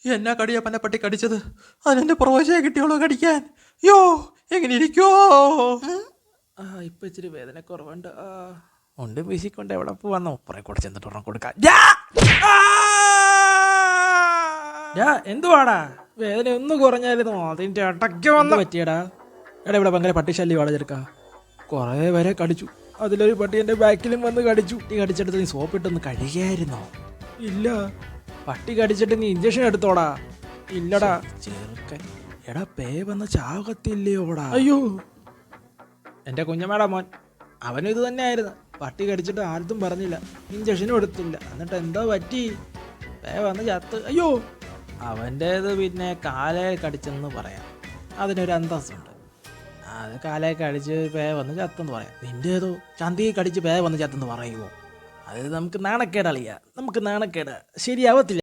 എന്നാ കടിയാ പന്നപ്പട്ടി കടിച്ചത്? അതിനെന്റെ പ്രവചനം കിട്ടിയോളൂ കടിക്കാൻ. യോ എങ്ങനെ ഇരിക്കോ? ഇപ്പൊ ഇച്ചിരി വേദന കുറവുണ്ട്. ഉണ്ട് വീശിക്കൊണ്ട് എവിടെ പോവാന്നോ? പുറകെ കൂടെ ചെന്നിട്ട് ഒരെണ്ണം കൊടുക്കാം. എന്തുവാടാ വേദന ഒന്ന് കുറഞ്ഞായിരുന്നു? അതിന്റെ അടയ്ക്ക് വന്ന് പറ്റിയടാ. എടാ ഇവിടെ ഭയങ്കര പട്ടിശല്യമാണ് ചെറുക്ക. കുറേ പേരെ കടിച്ചു. അതിലൊരു പട്ടി എൻ്റെ ബാക്കിലും വന്ന് കടിച്ചു. പട്ടി കടിച്ചെടുത്ത് നീ സോപ്പിട്ടൊന്ന് കഴുകിയായിരുന്നോ? ഇല്ല. പട്ടി കടിച്ചിട്ട് നീ ഇഞ്ചക്ഷൻ എടുത്തോടാ? ഇല്ലടാ. ചെറുക്കൻ എടാ പേ വന്ന് ചാകത്തില്ലയോടാ? അയ്യോ എൻ്റെ കുഞ്ഞമ്മയുടെ മോൻ അവനും ഇത് തന്നെയായിരുന്നു. പട്ടി കടിച്ചിട്ട് ആർക്കും പറഞ്ഞില്ല, ഇഞ്ചക്ഷനും എടുത്തില്ല. എന്നിട്ട് എന്താ പറ്റി? പേ വന്ന് ചത്ത്. അയ്യോ അവൻ്റേത് പിന്നെ കാലേ കടിച്ചെന്ന് പറയാം. അതിനൊരു അന്തസ്സുണ്ട്. അത് കാലേ കടിച്ച് പേ വന്ന് ചത്തെന്ന് പറയാം. നിൻ്റേതോ ചന്തി കടിച്ച് പേ വന്ന് ചത്തെന്ന് പറയുമോ? അത് നമുക്ക് നാണക്കേടളിയാ, നമുക്ക് നാണക്കേട് ശരിയാവത്തില്ല.